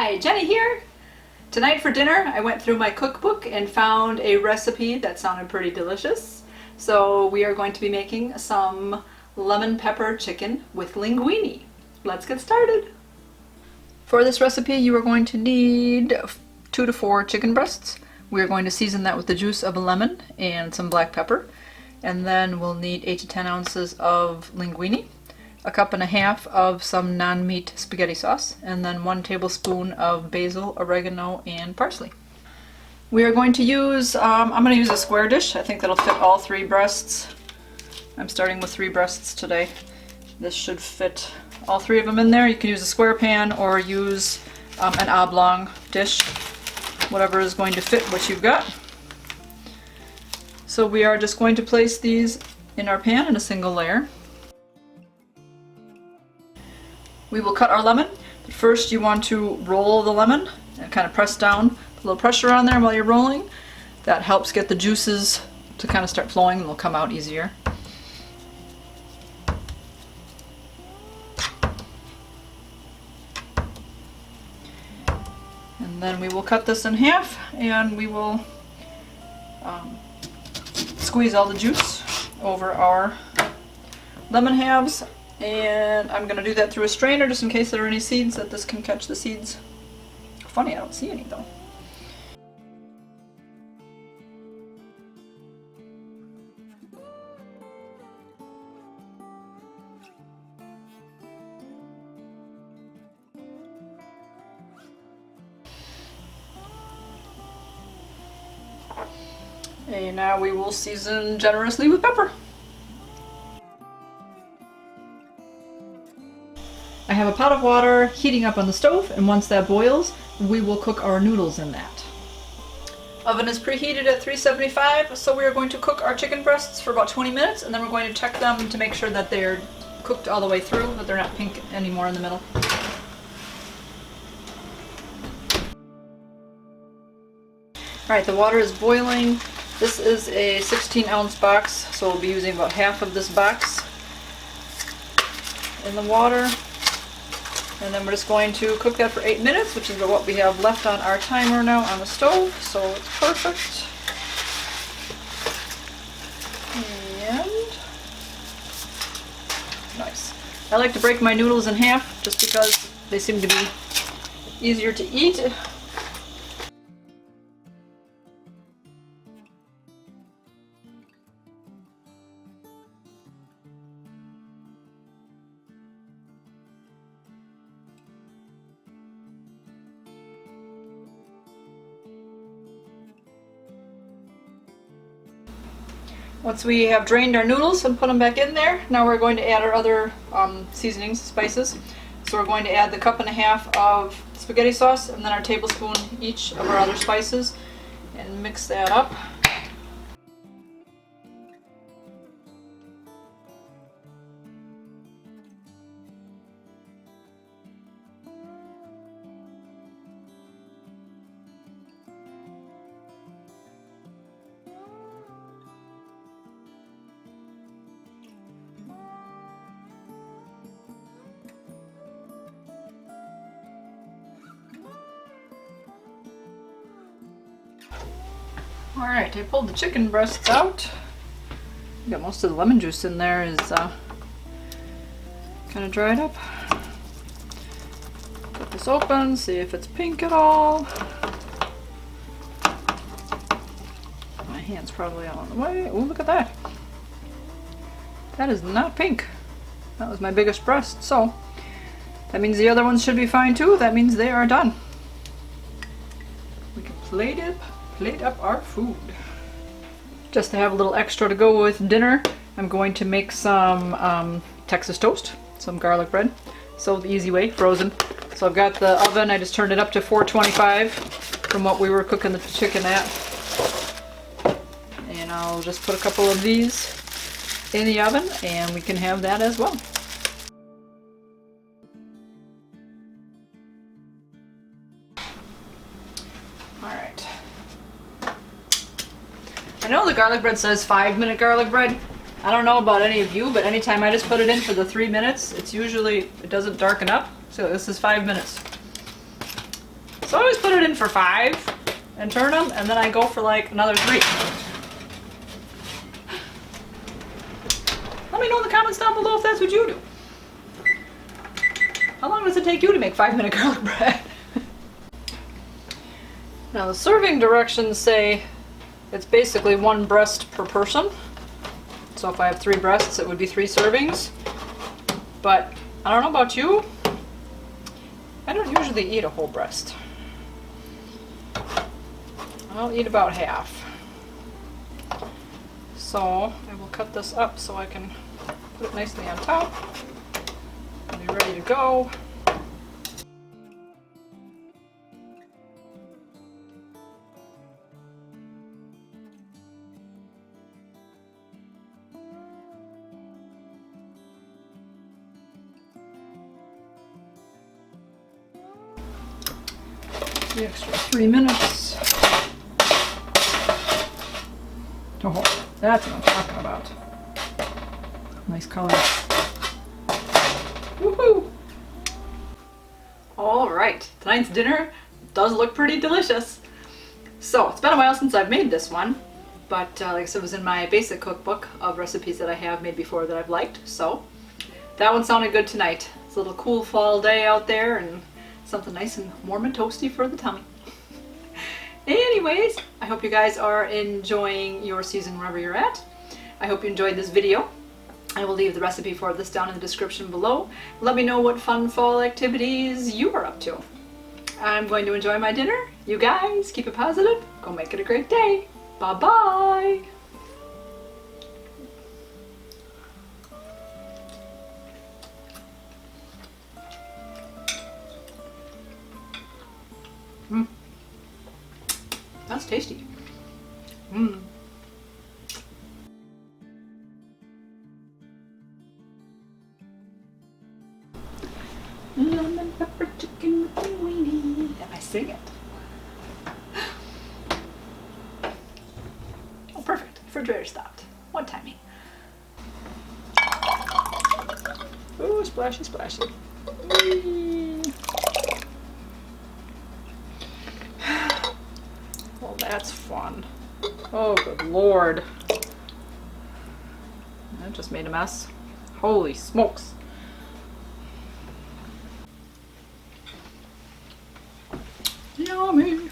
Hi, Jenny here. Tonight for dinner I went through my cookbook and found a recipe that sounded pretty delicious. So we are going to be making some lemon pepper chicken with linguine. Let's get started. For this recipe you are going to need 2 to 4 chicken breasts. We are going to season that with the juice of a lemon and some black pepper. And then we'll need 8 to 10 ounces of linguine, a cup and a half of some non-meat spaghetti sauce, and then 1 tablespoon of basil, oregano, and parsley. We are going to use, I'm going to use a square dish. I think that'll fit all 3 breasts. I'm starting with 3 breasts today. This should fit all 3 of them in there. You can use a square pan or use an oblong dish, whatever is going to fit what you've got. So we are just going to place these in our pan in a single layer. We will cut our lemon, but first you want to roll the lemon and kind of press down, put a little pressure on there while you're rolling. That helps get the juices to kind of start flowing and they'll come out easier. And then we will cut this in half and we will squeeze all the juice over our lemon halves. And I'm going to do that through a strainer just in case there are any seeds, that this can catch the seeds. Funny, I don't see any though. And now we will season generously with pepper. I have a pot of water heating up on the stove, and once that boils, we will cook our noodles in that. Oven is preheated at 375, so we are going to cook our chicken breasts for about 20 minutes, and then we're going to check them to make sure that they're cooked all the way through, that they're not pink anymore in the middle. Alright, the water is boiling. This is a 16-ounce box, so we'll be using about half of this box in the water. And then we're just going to cook that for 8 minutes, which is what we have left on our timer now on the stove, so it's perfect. And nice. I like to break my noodles in half just because they seem to be easier to eat. Once we have drained our noodles and put them back in there, now we're going to add our other seasonings, spices. So we're going to add the cup and a half of spaghetti sauce and then our tablespoon each of our other spices and mix that up. Alright, I pulled the chicken breasts out. Got most of the lemon juice in there is kind of dried up. Cut this open, see if it's pink at all. My hand's probably out on the way. Oh, look at that. That is not pink. That was my biggest breast, so that means the other ones should be fine too. That means they are done. We can plate up our food. Just to have a little extra to go with dinner, I'm going to make some Texas toast, some garlic bread. So the easy way, frozen. So I've got the oven, I just turned it up to 425 from what we were cooking the chicken at. And I'll just put a couple of these in the oven and we can have that as well. Alright. I know the garlic bread says 5-minute garlic bread. I don't know about any of you, but anytime I just put it in for the 3 minutes, it's usually, it doesn't darken up. So this is 5 minutes. So I always put it in for 5 and turn them, and then I go for like another 3. Let me know in the comments down below if that's what you do. How long does it take you to make 5-minute garlic bread? Now the serving directions say it's basically 1 breast per person. So if I have 3 breasts, it would be 3 servings. But I don't know about you. I don't usually eat a whole breast. I'll eat about half. So I will cut this up so I can put it nicely on top. Be ready to go. The extra 3 minutes. Oh, that's what I'm talking about. Nice color. Woohoo! All right, tonight's dinner does look pretty delicious. So it's been a while since I've made this one, but like I said, it was in my basic cookbook of recipes that I have made before that I've liked. So that one sounded good tonight. It's a little cool fall day out there and something nice and warm and toasty for the tummy. Anyways, I hope you guys are enjoying your season wherever you're at. I hope you enjoyed this video. I will leave the recipe for this down in the description below. Let me know what fun fall activities you are up to. I'm going to enjoy my dinner. You guys, keep it positive. Go make it a great day. Bye-bye. That's tasty. Lemon pepper chicken with linguine. And I sing it. Oh, perfect. Refrigerator stopped. One timing. Ooh, splashy, splashy. Well, that's fun. Oh, good Lord. That just made a mess. Holy smokes. Yummy.